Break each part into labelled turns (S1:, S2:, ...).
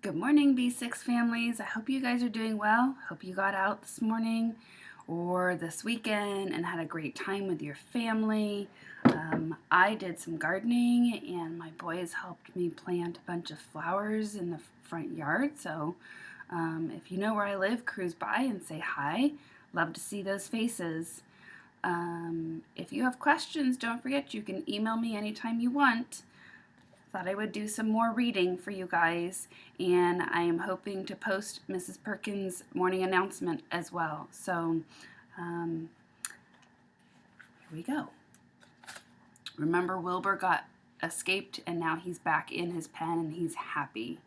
S1: Good morning, B6 families. I hope you guys are doing well. Hope you got out this morning or this weekend and had a great time with your family. I did some gardening and my boys helped me plant a bunch of flowers in the front yard. So if you know where I live, cruise by and say hi. Love to see those faces. If you have questions, don't forget you can email me anytime you want. Thought I would do some more reading for you guys, and I am hoping to post Mrs. Perkins' morning announcement as well. So here we go. Remember, Wilbur got escaped and now he's back in his pen and he's happy.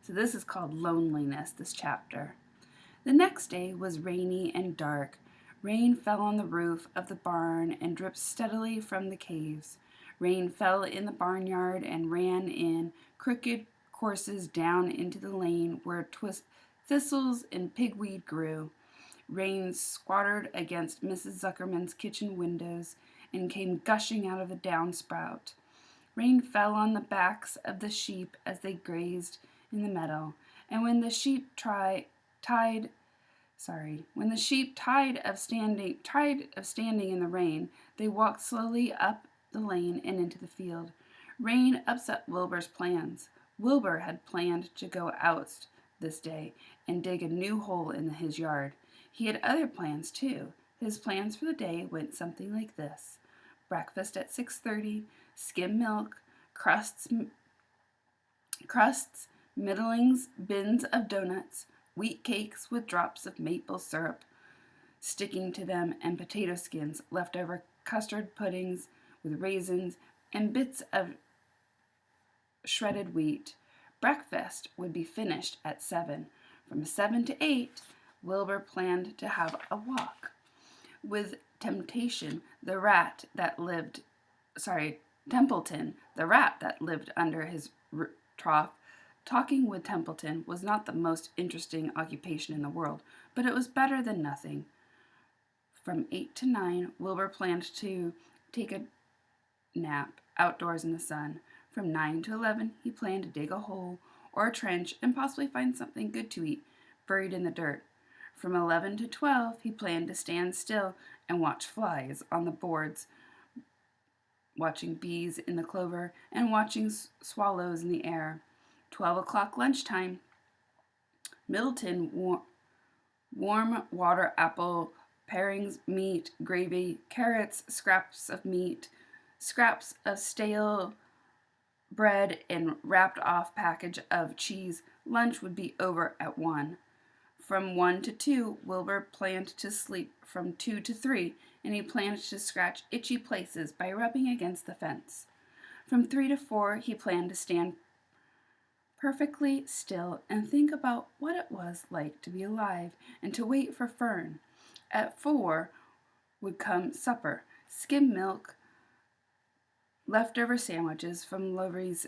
S1: So this is called Loneliness, this chapter. The next day was rainy and dark. Rain fell on the roof of the barn and dripped steadily from the caves. Rain fell in the barnyard and ran in crooked courses down into the lane where thistles and pigweed grew. Rain squattered against Mrs. Zuckerman's kitchen windows and came gushing out of the downspout. Rain fell on the backs of the sheep as they grazed in the meadow, and when the sheep tired of standing in the rain, they walked slowly up the lane and into the field. Rain upset Wilbur's plans. Wilbur had planned to go out this day and dig a new hole in his yard. He had other plans too. His plans for the day went something like this: breakfast at 6:30, skim milk, crusts, middlings, bins of donuts, wheat cakes with drops of maple syrup sticking to them, and potato skins, leftover custard puddings with raisins, and bits of shredded wheat. Breakfast would be finished at 7. From 7 to 8, Wilbur planned to have a walk with Templeton, the rat that lived under his trough. Talking with Templeton was not the most interesting occupation in the world, but it was better than nothing. From 8 to 9, Wilbur planned to take a nap outdoors in the sun. From 9 to 11, he planned to dig a hole or a trench and possibly find something good to eat buried in the dirt. From 11 to 12, he planned to stand still and watch flies on the boards, watching bees in the clover, and watching swallows in the air. 12 o'clock lunchtime, Middleton warm water apple parings, meat, gravy, carrots, scraps of meat, scraps of stale bread, and wrapped off package of cheese. Lunch would be over at 1. From 1 to 2, Wilbur planned to sleep. From 2 to 3, and he planned to scratch itchy places by rubbing against the fence. From 3 to 4, he planned to stand perfectly still and think about what it was like to be alive and to wait for Fern. At 4 would come supper: skim milk, leftover sandwiches from Lowry's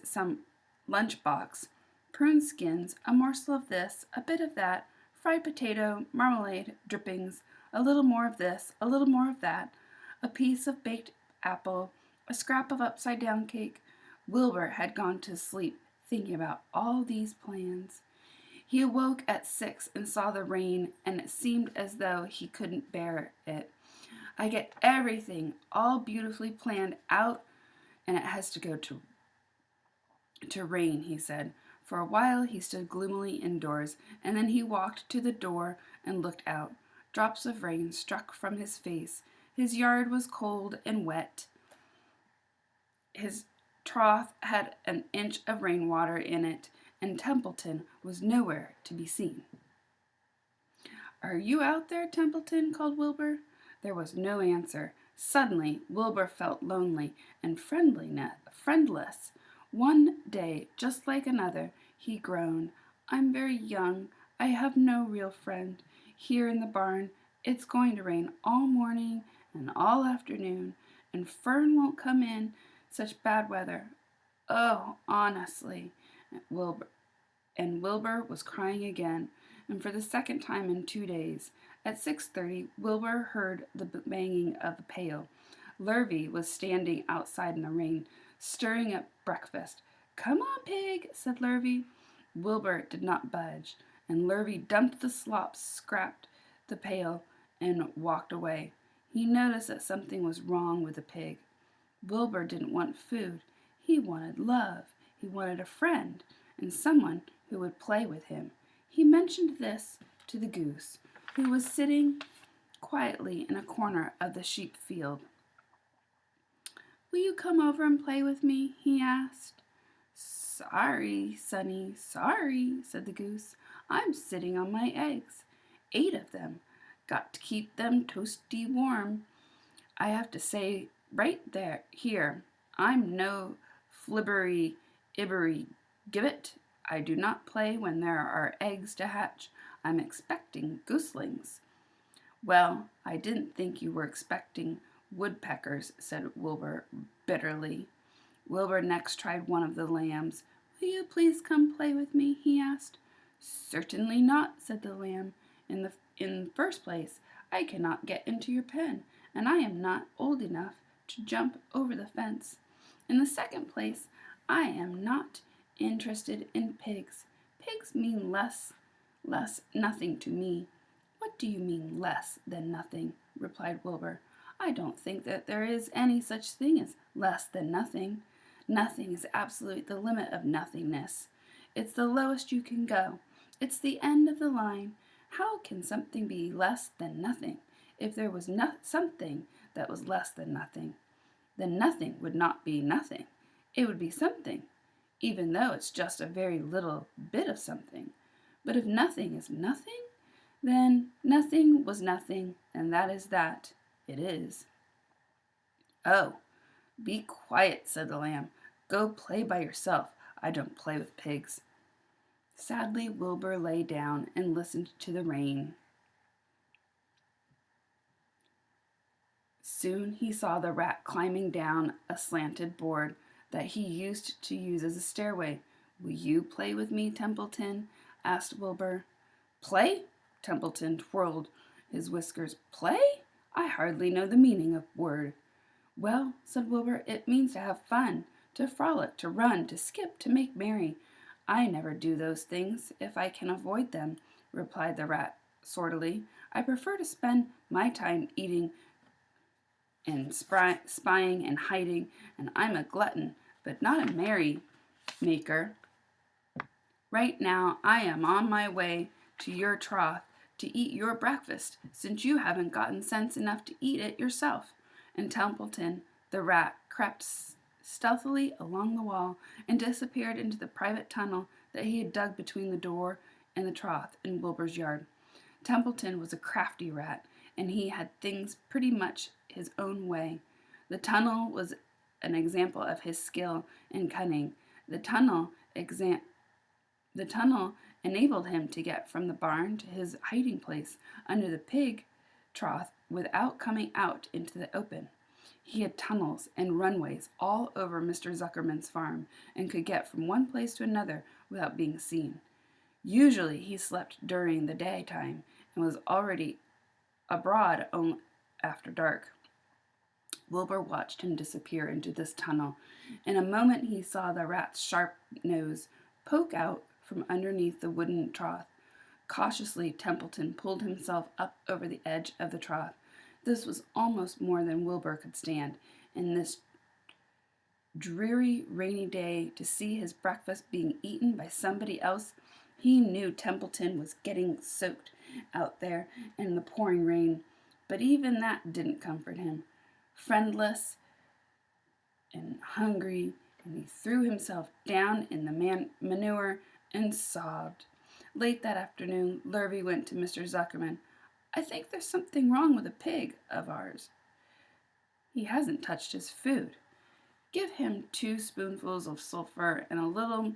S1: lunchbox, prune skins, a morsel of this, a bit of that, fried potato, marmalade, drippings, a little more of this, a little more of that, a piece of baked apple, a scrap of upside-down cake. Wilbur had gone to sleep thinking about all these plans. He awoke at 6 and saw the rain, and it seemed as though he couldn't bear it. I get everything all beautifully planned out, and it has to go to rain, he said. For a while he stood gloomily indoors, and then he walked to the door and looked out. Drops of rain struck from his face. His yard was cold and wet. His trough had an inch of rainwater in it, and Templeton was nowhere to be seen. "Are you out there, Templeton?" called Wilbur. There was no answer. Suddenly, Wilbur felt lonely and friendless. One day, just like another, he groaned. "I'm very young. I have no real friend. Here in the barn, it's going to rain all morning and all afternoon, and Fern won't come in. Such bad weather. Oh, honestly." Wilbur was crying again, and for the second time in 2 days. At 6:30, Wilbur heard the banging of the pail. Lurvy was standing outside in the rain, stirring up breakfast. "Come on, Pig," said Lurvy. Wilbur did not budge, and Lurvy dumped the slop, scrapped the pail, and walked away. He noticed that something was wrong with the pig. Wilbur didn't want food. He wanted love. He wanted a friend and someone who would play with him. He mentioned this to the goose, who was sitting quietly in a corner of the sheep field. "Will you come over and play with me?" he asked. "Sorry, Sonny, sorry," said the goose. "I'm sitting on my eggs. 8 of them. Got to keep them toasty warm. I have to say here, I'm no flibbery ibbery gibbet. I do not play when there are eggs to hatch. I'm expecting gooselings." "Well, I didn't think you were expecting woodpeckers," said Wilbur bitterly. Wilbur next tried one of the lambs. "Will you please come play with me?" he asked. "Certainly not," said the lamb. In the first place, I cannot get into your pen, and I am not old enough to jump over the fence. In the second place, I am not interested in pigs. Pigs mean less nothing to me." "What do you mean less than nothing?" replied Wilbur. "I don't think that there is any such thing as less than nothing. Nothing is absolutely the limit of nothingness. It's the lowest you can go. It's the end of the line. How can something be less than nothing? If there was something that was less than nothing, then nothing would not be nothing. It would be something, even though it's just a very little bit of something. But if nothing is nothing, then nothing was nothing, and that is that. It is." "Oh, be quiet," said the lamb. "Go play by yourself. I don't play with pigs." Sadly, Wilbur lay down and listened to the rain. Soon he saw the rat climbing down a slanted board that he used to use as a stairway. "Will you play with me, Templeton?" asked Wilbur. "Play?" Templeton twirled his whiskers. "Play? I hardly know the meaning of word." "Well," said Wilbur, "it means to have fun, to frolic, to run, to skip, to make merry. I never do those things if I can avoid them," replied the rat sortily. "I prefer to spend my time eating and spying and hiding, and I'm a glutton, but not a merry maker. Right now I am on my way to your trough to eat your breakfast, since you haven't gotten sense enough to eat it yourself." And Templeton, the rat, crept stealthily along the wall and disappeared into the private tunnel that he had dug between the door and the trough in Wilbur's yard. Templeton was a crafty rat, and he had things pretty much his own way. The tunnel was an example of his skill and cunning. The tunnel enabled him to get from the barn to his hiding place under the pig trough without coming out into the open. He had tunnels and runways all over Mr. Zuckerman's farm and could get from one place to another without being seen. Usually he slept during the daytime and was already abroad only after dark. Wilbur watched him disappear into this tunnel. In a moment he saw the rat's sharp nose poke out from underneath the wooden trough. Cautiously, Templeton pulled himself up over the edge of the trough. This was almost more than Wilbur could stand. In this dreary, rainy day, to see his breakfast being eaten by somebody else, he knew Templeton was getting soaked out there in the pouring rain. But even that didn't comfort him. Friendless and hungry, and he threw himself down in the manure and sobbed. Late that afternoon, Lurvy went to Mr. Zuckerman. "I think there's something wrong with a pig of ours. He hasn't touched his food. Give him 2 spoonfuls of sulphur and a little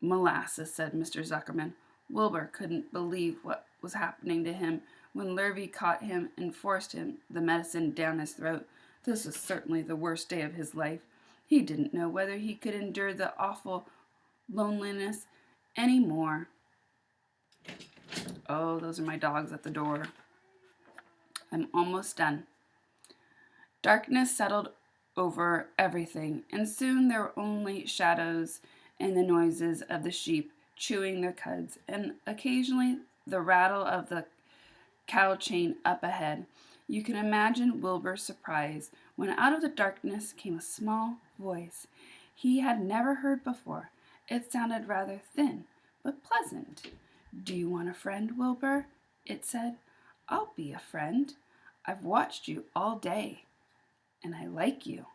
S1: molasses," said Mr. Zuckerman. Wilbur couldn't believe what was happening to him when Lurvy caught him and forced him the medicine down his throat. This was certainly the worst day of his life. He didn't know whether he could endure the awful loneliness any more. Oh, those are my dogs at the door. I'm almost done. Darkness settled over everything, and soon there were only shadows and the noises of the sheep chewing their cuds, and occasionally the rattle of the cow chain up ahead. You can imagine Wilbur's surprise when out of the darkness came a small voice he had never heard before. It sounded rather thin, but pleasant. "Do you want a friend, Wilbur?" it said. "I'll be a friend. I've watched you all day, and I like you."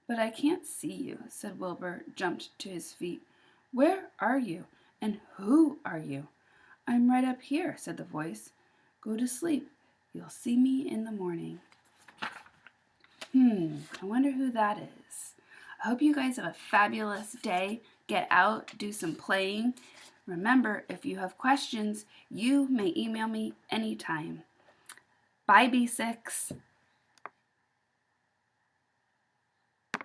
S1: "But I can't see you," said Wilbur, jumped to his feet. "Where are you, and who are you?" "I'm right up here," said the voice. "Go to sleep. You'll see me in the morning." I wonder who that is. I hope you guys have a fabulous day. Get out, do some playing. Remember, if you have questions, you may email me anytime. Bye, B6.